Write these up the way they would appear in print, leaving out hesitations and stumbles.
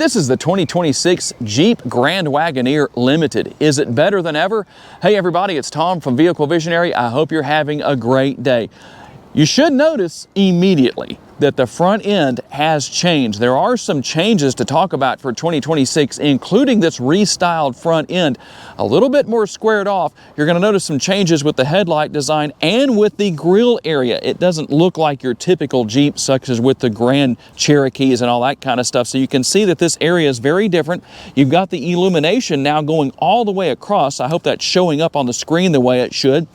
This is the 2026 Jeep Grand Wagoneer Limited. Is it better than ever? Hey everybody, it's Tom from Vehicle Visionary. I hope you're having a great day. You should notice immediately that the front end has changed. There are some changes to talk about for 2026, including this restyled front end. A little bit more squared off. You're going to notice some changes with the headlight design and with the grille area. It doesn't look like your typical Jeep, such as with the Grand Cherokees and all that kind of stuff. So you can see that this area is very different. You've got the illumination now going all the way across. I hope that's showing up on the screen the way it should.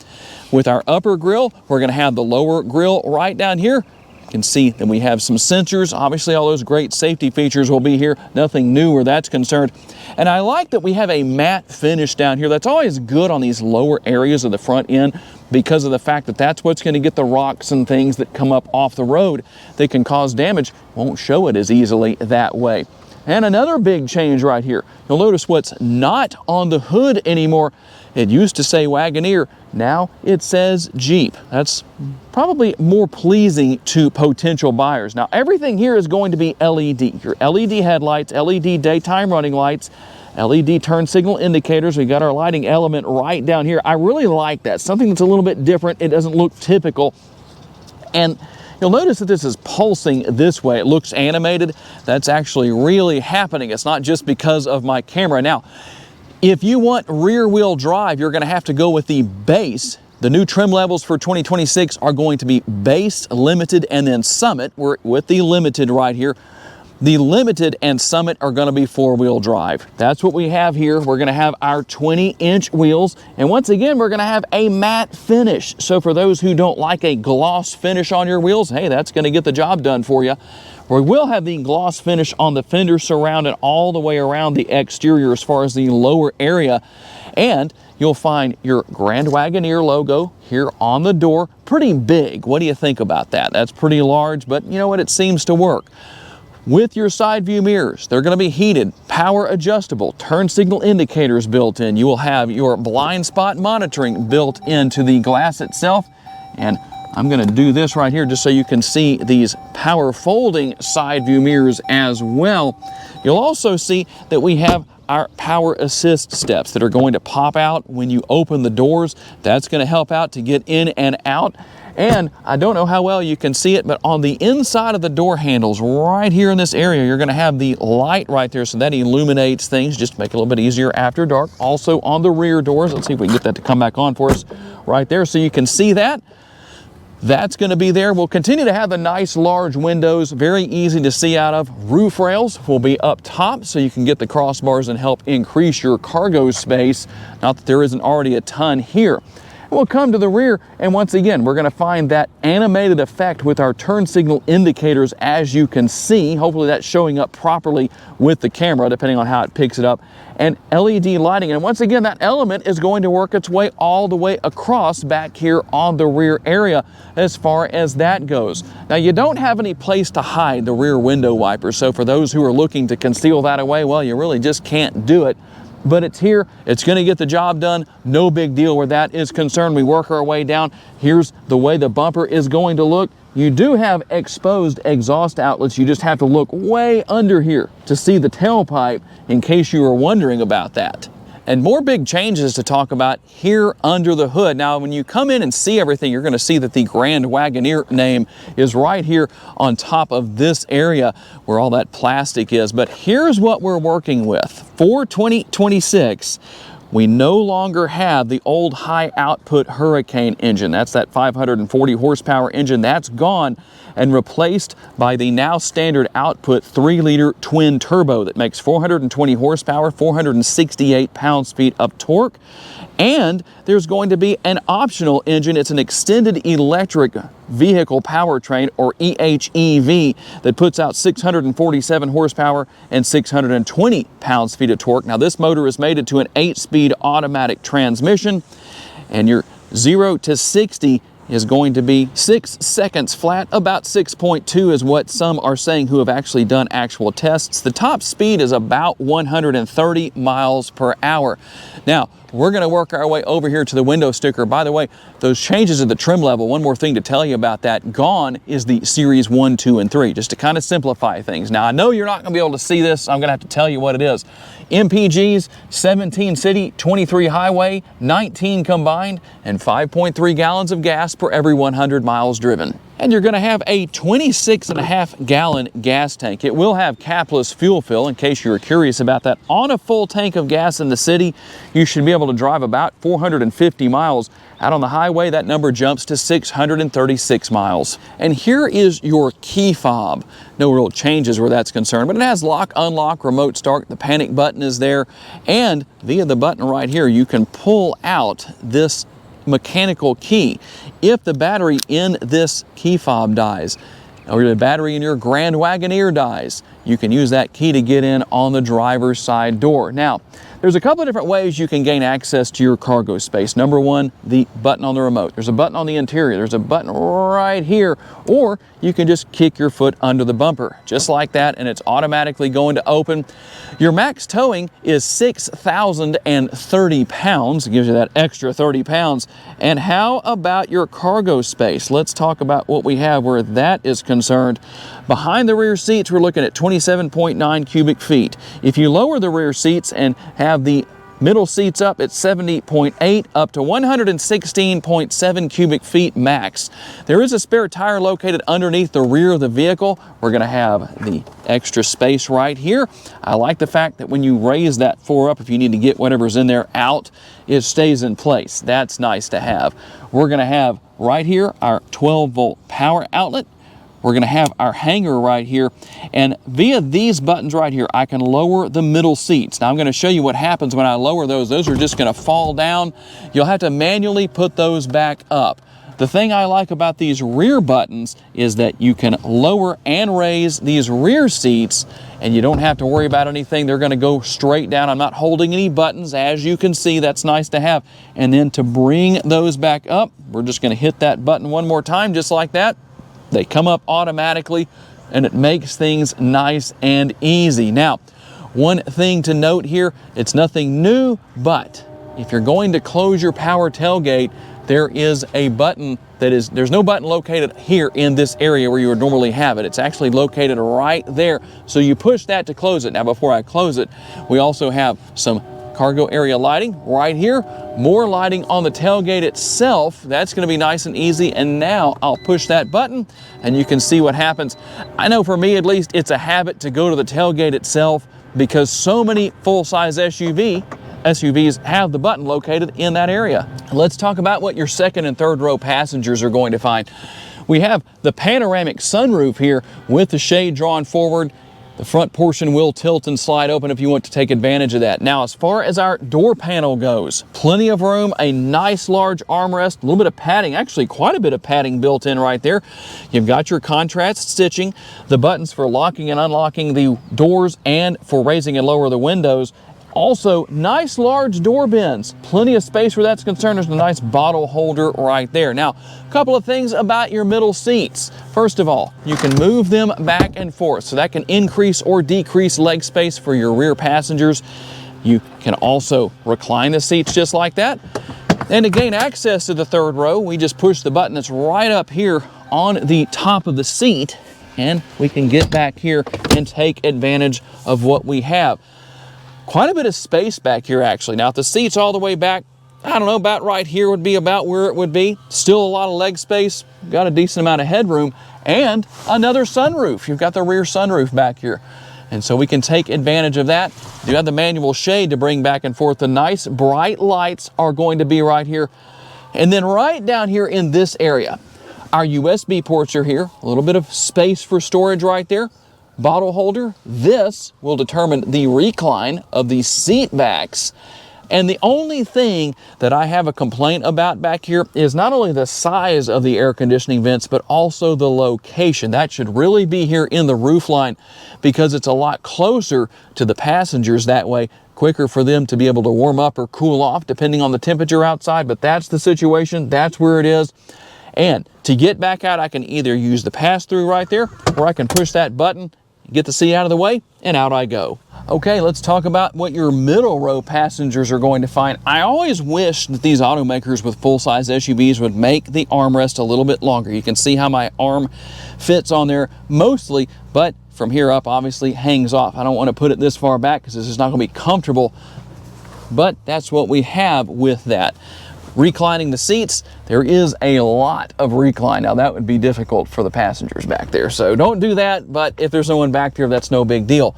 With our upper grille, we're going to have the lower grille right down here. You can see that we have some sensors. Obviously, all those great safety features will be here. Nothing new where that's concerned. And I like that we have a matte finish down here. That's always good on these lower areas of the front end because of the fact that that's what's going to get the rocks and things that come up off the road that can cause damage. Won't show it as easily that way. And another big change right here. You'll notice what's not on the hood anymore. It used to say Wagoneer, now it says Jeep. That's probably more pleasing to potential buyers. Now everything here is going to be LED. Your LED headlights, LED daytime running lights, LED turn signal indicators. We got our lighting element right down here. I really like that. Something that's a little bit different. It doesn't look typical. And you'll notice that this is pulsing this way. It looks animated. That's actually really happening. It's not just because of my camera. Now, if you want rear wheel drive, you're going to have to go with the base. The new trim levels for 2026 are going to be base, limited, and then summit. We're with the limited right here. The limited and summit are going to be four-wheel drive. That's what we have here. We're going to have our 20-inch wheels. And once again, we're going to have a matte finish. So for those who don't like a gloss finish on your wheels, hey, that's going to get the job done for you. We will have the gloss finish on the fender surround and all the way around the exterior as far as the lower area. And you'll find your Grand Wagoneer logo here on the door. Pretty big. What do you think about that? That's pretty large, but you know what? It seems to work. With your side view mirrors, they're going to be heated, power adjustable, turn signal indicators built in. You will have your blind spot monitoring built into the glass itself. And I'm going to do this right here just so you can see these power folding side view mirrors as well. You'll also see that we have our power assist steps that are going to pop out when you open the doors. That's going to help out to get in and out. And I don't know how well you can see it, but on the inside of the door handles right here in this area, you're going to have the light right there, so that illuminates things just to make it a little bit easier after dark. Also on the rear doors, let's see if we can get that to come back on for us right there so you can see that. That's going to be there. We'll continue to have the nice large windows, very easy to see out of. Roof rails will be up top so you can get the crossbars and help increase your cargo space. Not that there isn't already a ton here. We'll come to the rear, and once again, we're going to find that animated effect with our turn signal indicators, as you can see. Hopefully that's showing up properly with the camera, depending on how it picks it up. And LED lighting, and once again, that element is going to work its way all the way across back here on the rear area as far as that goes. Now, you don't have any place to hide the rear window wipers, so for those who are looking to conceal that away, well, you really just can't do it. But it's here, it's going to get the job done. No big deal where that is concerned. We work our way down. Here's the way the bumper is going to look. You do have exposed exhaust outlets. You just have to look way under here to see the tailpipe in case you were wondering about that. And more big changes to talk about here under the hood. Now, when you come in and see everything, you're going to see that the Grand Wagoneer name is right here on top of this area where all that plastic is. But here's what we're working with. For 2026, we no longer have the old high output Hurricane engine. That's that 540 horsepower engine. That's gone and replaced by the now standard output 3-liter twin turbo that makes 420 horsepower, 468 pounds-feet of torque. And there's going to be an optional engine. It's an extended electric vehicle powertrain, or EHEV, that puts out 647 horsepower and 620 pounds-feet of torque. Now, this motor is mated to an 8-speed automatic transmission, and your 0 to 60 is going to be 6 seconds flat. About 6.2 is what some are saying who have actually done actual tests. The top speed is about 130 miles per hour. Now, we're going to work our way over here to the window sticker. By the way, those changes in the trim level, one more thing to tell you about that, gone is the Series 1, 2, and 3, just to kind of simplify things. Now, I know you're not going to be able to see this. I'm going to have to tell you what it is. MPGs, 17 city, 23 highway, 19 combined, and 5.3 gallons of gas per every 100 miles driven. And you're going to have a 26.5 gallon gas tank. It will have capless fuel fill, in case you were curious about that. On a full tank of gas in the city, you should be able to drive about 450 miles. Out on the highway, that number jumps to 636 miles. And here is your key fob. No real changes where that's concerned, but it has lock, unlock, remote start. The panic button is there. And via the button right here, you can pull out this mechanical key. If the battery in this key fob dies, or the battery in your Grand Wagoneer dies, you can use that key to get in on the driver's side door. Now, there's a couple of different ways you can gain access to your cargo space. Number one, the button on the remote. There's a button on the interior. There's a button right here. Or you can just kick your foot under the bumper, just like that, and it's automatically going to open. Your max towing is 6,030 pounds. It gives you that extra 30 pounds. And how about your cargo space? Let's talk about what we have where that is concerned. Behind the rear seats, we're looking at 27.9 cubic feet. If you lower the rear seats and have the middle seats up at 70.8 up to 116.7 cubic feet max. There is a spare tire located underneath the rear of the vehicle. We're going to have the extra space right here. I like the fact that when you raise that floor up, if you need to get whatever's in there out, it stays in place. That's nice to have. We're going to have right here our 12-volt power outlet. We're going to have our hanger right here, and via these buttons right here, I can lower the middle seats. Now I'm going to show you what happens when I lower those. Those are just going to fall down. You'll have to manually put those back up. The thing I like about these rear buttons is that you can lower and raise these rear seats, and you don't have to worry about anything. They're going to go straight down. I'm not holding any buttons. As you can see, that's nice to have. And then to bring those back up, we're just going to hit that button one more time, just like that. They come up automatically, and it makes things nice and easy. Now, one thing to note here, it's nothing new, but if you're going to close your power tailgate, there is a button there's no button located here in this area where you would normally have it. It's actually located right there. So you push that to close it. Now, before I close it, we also have some cargo area lighting right here, more lighting on the tailgate itself. That's going to be nice and easy. And now I'll push that button and you can see what happens. I know for me at least, it's a habit to go to the tailgate itself because so many full-size SUVs have the button located in that area. Let's talk about what your second and third row passengers are going to find. We have the panoramic sunroof here with the shade drawn forward. The front portion will tilt and slide open if you want to take advantage of that. Now, as far as our door panel goes, plenty of room, a nice large armrest, a little bit of padding, actually quite a bit of padding built in right there. You've got your contrast stitching, the buttons for locking and unlocking the doors and for raising and lower the windows. Also, nice large door bins, plenty of space where that's concerned. There's a nice bottle holder right there. Now, a couple of things about your middle seats. First of all, you can move them back and forth, so that can increase or decrease leg space for your rear passengers. You can also recline the seats just like that. And to gain access to the third row, we just push the button that's right up here on the top of the seat, and we can get back here and take advantage of what we have. Quite a bit of space back here, actually. Now, if the seat's all the way back, I don't know, about right here would be about where it would be. Still a lot of leg space, got a decent amount of headroom, and another sunroof. You've got the rear sunroof back here. And so we can take advantage of that. You have the manual shade to bring back and forth. The nice bright lights are going to be right here. And then right down here in this area, our USB ports are here. A little bit of space for storage right there. Bottle holder. This will determine the recline of the seat backs. And the only thing that I have a complaint about back here is not only the size of the air conditioning vents, but also the location. That should really be here in the roof line because it's a lot closer to the passengers. That way, quicker for them to be able to warm up or cool off depending on the temperature outside. But that's the situation. That's where it is. And to get back out, I can either use the pass-through right there, or I can push that button, get the seat out of the way, and out I go. Okay, let's talk about what your middle row passengers are going to find. I always wish that these automakers with full-size SUVs would make the armrest a little bit longer. You can see how my arm fits on there mostly, but from here up obviously hangs off. I don't want to put it this far back because this is not going to be comfortable, but that's what we have with that. Reclining the seats, there is a lot of recline. Now that would be difficult for the passengers back there, so don't do that, but if there's no one back there, that's no big deal.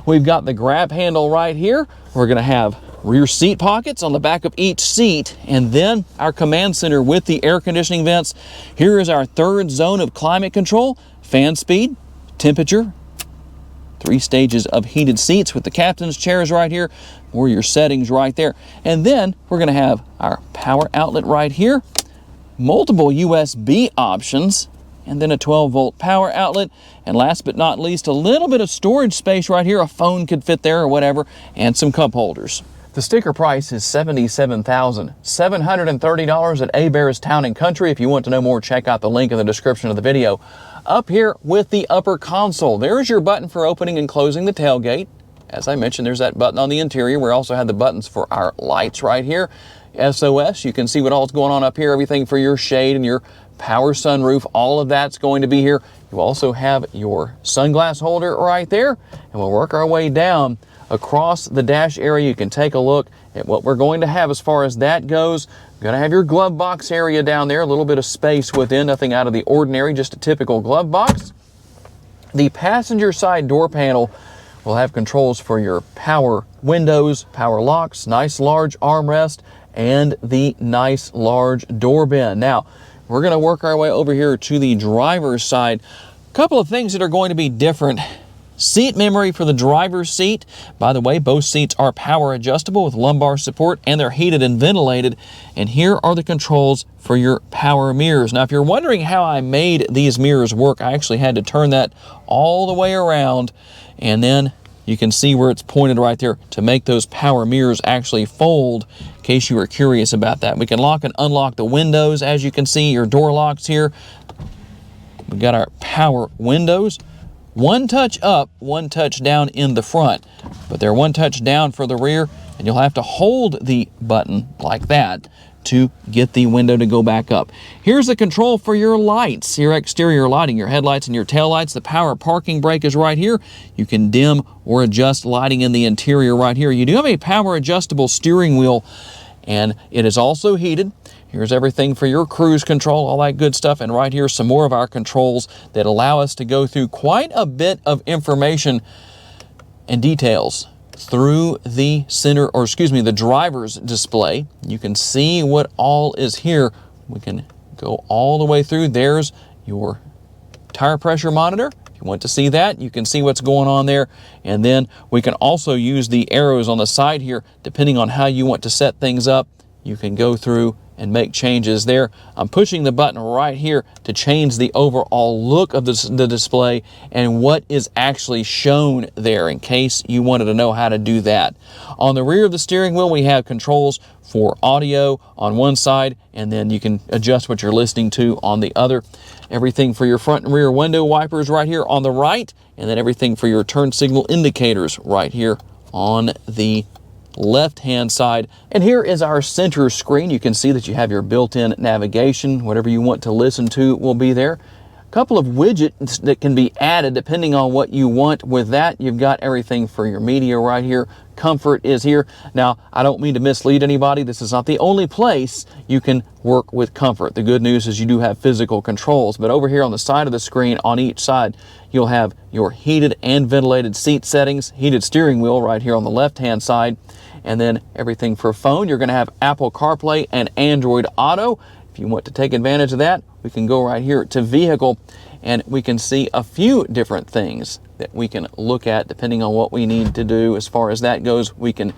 We've got the grab handle right here. We're gonna have rear seat pockets on the back of each seat, and then our command center with the air conditioning vents. Here is our third zone of climate control, fan speed, temperature, 3 stages of heated seats with the captain's chairs right here, or your settings right there. And then we're gonna have our power outlet right here, multiple USB options, and then a 12-volt power outlet. And last but not least, a little bit of storage space right here. A phone could fit there or whatever, and some cup holders. The sticker price is $77,730 at Hebert's Town & Country. If you want to know more, check out the link in the description of the video. Up here with the upper console, there's your button for opening and closing the tailgate. As I mentioned, there's that button on the interior. We also have the buttons for our lights right here. SOS, you can see what all's going on up here, everything for your shade and your power sunroof, all of that's going to be here. You also have your sunglass holder right there, and we'll work our way down across the dash area. You can take a look at what we're going to have as far as that goes. You're going to have your glove box area down there, a little bit of space within, nothing out of the ordinary, just a typical glove box. The passenger side door panel will have controls for your power windows, power locks, nice large armrest, and the nice large door bin. Now, we're going to work our way over here to the driver's side. A couple of things that are going to be different. Seat memory for the driver's seat. By the way, both seats are power adjustable with lumbar support, and they're heated and ventilated. And here are the controls for your power mirrors. Now, if you're wondering how I made these mirrors work, I actually had to turn that all the way around, and then you can see where it's pointed right there to make those power mirrors actually fold, in case you were curious about that. We can lock and unlock the windows, as you can see, your door locks here. We've got our power windows. One touch up, one touch down in the front, but they're one touch down for the rear, and you'll have to hold the button like that to get the window to go back up. Here's the control for your lights, your exterior lighting, your headlights and your taillights. The power parking brake is right here. You can dim or adjust lighting in the interior right here. You do have a power adjustable steering wheel, and it is also heated. Here's everything for your cruise control, all that good stuff. And right here, some more of our controls that allow us to go through quite a bit of information and details through the the driver's display. You can see what all is here. We can go all the way through. There's your tire pressure monitor. If you want to see that, you can see what's going on there. And then we can also use the arrows on the side here, depending on how you want to set things up. You can go through and make changes there. I'm pushing the button right here to change the overall look of the display and what is actually shown there, in case you wanted to know how to do that. On the rear of the steering wheel, we have controls for audio on one side, and then you can adjust what you're listening to on the other. Everything for your front and rear window wipers right here on the right, and then everything for your turn signal indicators right here on the left-hand side. And here is our center screen. You can see that you have your built-in navigation. Whatever you want to listen to will be there. A couple of widgets that can be added depending on what you want with that. You've got everything for your media right here. Comfort is here. Now, I don't mean to mislead anybody. This is not the only place you can work with comfort. The good news is you do have physical controls, but over here on the side of the screen on each side, you'll have your heated and ventilated seat settings, heated steering wheel right here on the left-hand side, and then everything for phone. You're going to have Apple CarPlay and Android Auto. If you want to take advantage of that, we can go right here to vehicle, and we can see a few different things that we can look at depending on what we need to do. As far as that goes, we can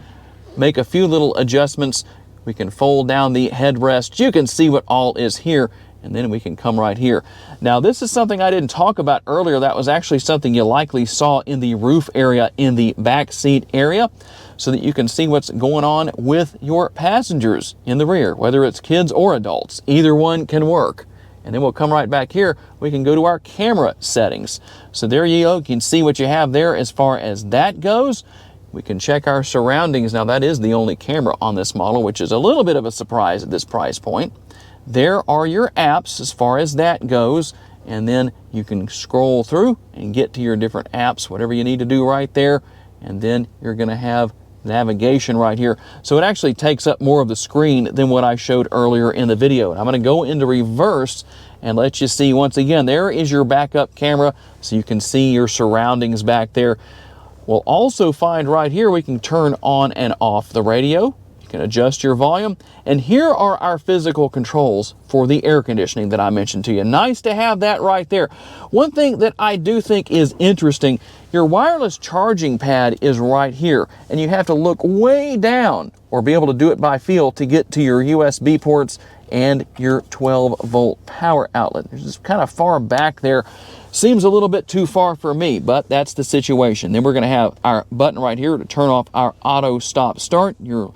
make a few little adjustments. We can fold down the headrest. You can see what all is here, and then we can come right here. Now, this is something I didn't talk about earlier. That was actually something you likely saw in the roof area, in the back seat area, so that you can see what's going on with your passengers in the rear, whether it's kids or adults. Either one can work. And then we'll come right back here. We can go to our camera settings. So there you go. You can see what you have there as far as that goes. We can check our surroundings. Now that is the only camera on this model, which is a little bit of a surprise at this price point. There are your apps as far as that goes. And then you can scroll through and get to your different apps, whatever you need to do right there. And then you're going to have navigation right here. So it actually takes up more of the screen than what I showed earlier in the video. And I'm going to go into reverse and let you see once again, there is your backup camera, so you can see your surroundings back there. We'll also find right here we can turn on and off the radio. You can adjust your volume. And here are our physical controls for the air conditioning that I mentioned to you. Nice to have that right there. One thing that I do think is interesting, your wireless charging pad is right here, and you have to look way down or be able to do it by feel to get to your USB ports and your 12-volt power outlet. It's just kind of far back there. Seems a little bit too far for me, but that's the situation. Then we're going to have our button right here to turn off our auto stop start, your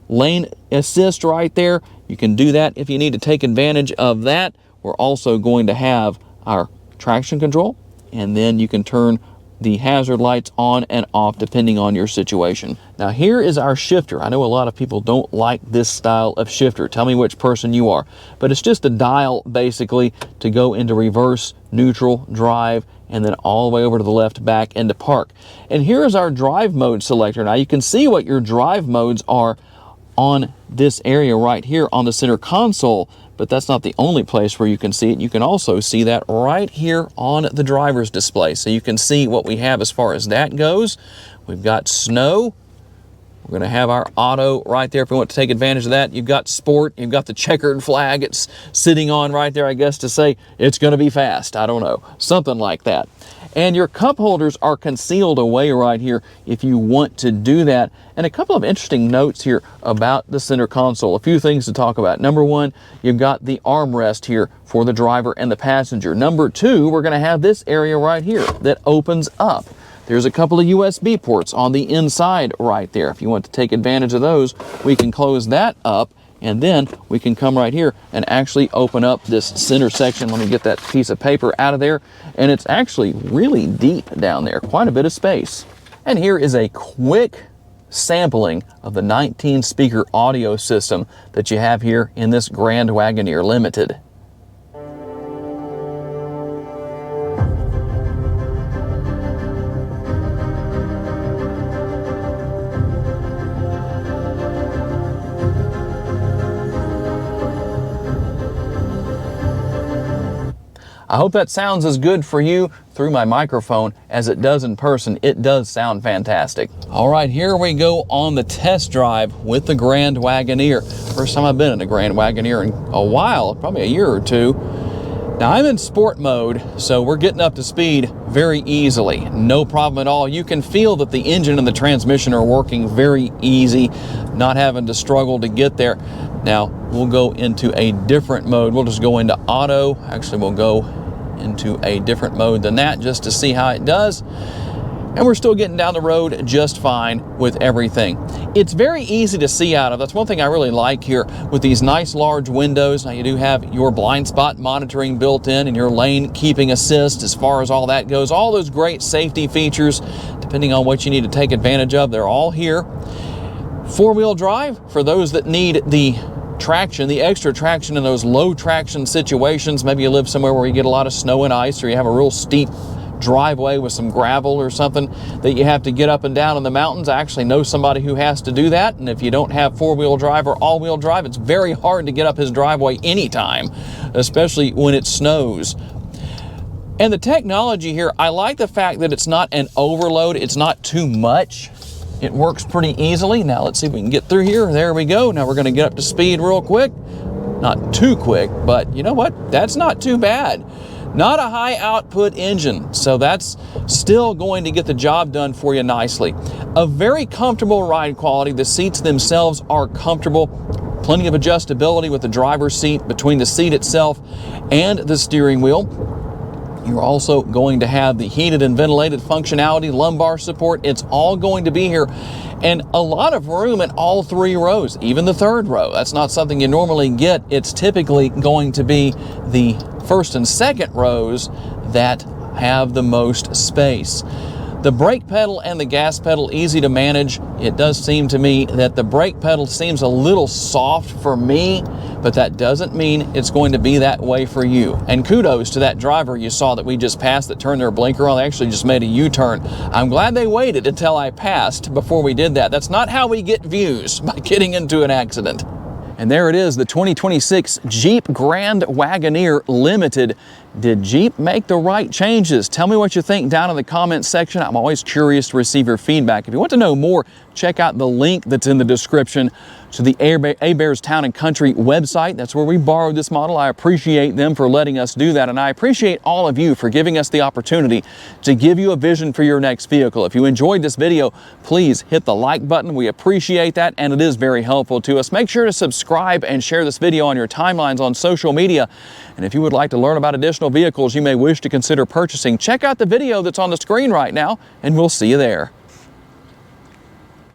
lane assist right there. You can do that if you need to take advantage of that. We're also going to have our traction control, and then you can turn the hazard lights on and off depending on your situation. Now here is our shifter. I know a lot of people don't like this style of shifter. Tell me which person you are. But it's just a dial basically to go into reverse, neutral, drive, and then all the way over to the left, back into park. And here is our drive mode selector. Now you can see what your drive modes are on this area right here on the center console, but that's not the only place where you can see it. You can also see that right here on the driver's display. So you can see what we have as far as that goes. We've got snow. We're going to have our auto right there if we want to take advantage of that. You've got sport. You've got the checkered flag it's sitting on right there, I guess, to say it's going to be fast. I don't know. Something like that. And your cup holders are concealed away right here if you want to do that. And a couple of interesting notes here about the center console. A few things to talk about. Number one, you've got the armrest here for the driver and the passenger. Number two, we're going to have this area right here that opens up. There's a couple of USB ports on the inside right there. If you want to take advantage of those, we can close that up, and then we can come right here and actually open up this center section. Let me get that piece of paper out of there. And it's actually really deep down there, quite a bit of space. And here is a quick sampling of the 19-speaker audio system that you have here in this Grand Wagoneer Limited. I hope that sounds as good for you through my microphone as it does in person. It does sound fantastic. All right, here we go on the test drive with the Grand Wagoneer. First time I've been in a Grand Wagoneer in a while, probably a year or two. Now I'm in sport mode, so we're getting up to speed very easily. No problem at all. You can feel that the engine and the transmission are working very easy, not having to struggle to get there. Now we'll go into a different mode. We'll just go into auto. Actually, we'll go into a different mode than that just to see how it does. And we're still getting down the road just fine with everything. It's very easy to see out of. That's one thing I really like here with these nice large windows. Now you do have your blind spot monitoring built in and your lane keeping assist as far as all that goes. All those great safety features, depending on what you need to take advantage of, they're all here. Four-wheel drive for those that need the traction, the extra traction in those low traction situations. Maybe you live somewhere where you get a lot of snow and ice, or you have a real steep driveway with some gravel or something that you have to get up and down in the mountains. I actually know somebody who has to do that, and if you don't have four-wheel drive or all-wheel drive, it's very hard to get up his driveway anytime, especially when it snows. And the technology here, I like the fact that it's not an overload, it's not too much. It works pretty easily. Now let's see if we can get through here. There we go. Now we're going to get up to speed real quick. Not too quick, but you know what? That's not too bad. Not a high output engine, so that's still going to get the job done for you nicely. A very comfortable ride quality. The seats themselves are comfortable. Plenty of adjustability with the driver's seat between the seat itself and the steering wheel. You're also going to have the heated and ventilated functionality, lumbar support. It's all going to be here, and a lot of room in all 3 rows, even the 3rd row. That's not something you normally get. It's typically going to be the 1st and 2nd rows that have the most space. The brake pedal and the gas pedal, easy to manage. It does seem to me that the brake pedal seems a little soft for me, but that doesn't mean it's going to be that way for you. And kudos to that driver you saw that we just passed that turned their blinker on. They actually just made a U-turn. I'm glad they waited until I passed before we did that. That's not how we get views, by getting into an accident. And there it is, the 2026 Jeep Grand Wagoneer Limited. Did Jeep make the right changes? Tell me what you think down in the comments section. I'm always curious to receive your feedback. If you want to know more, check out the link that's in the description to the Hebert's Town and Country website. That's where we borrowed this model. I appreciate them for letting us do that, and I appreciate all of you for giving us the opportunity to give you a vision for your next vehicle. If you enjoyed this video, please hit the like button. We appreciate that, and it is very helpful to us. Make sure to subscribe and share this video on your timelines on social media. And if you would like to learn about additional vehicles you may wish to consider purchasing, check out the video that's on the screen right now, and we'll see you there.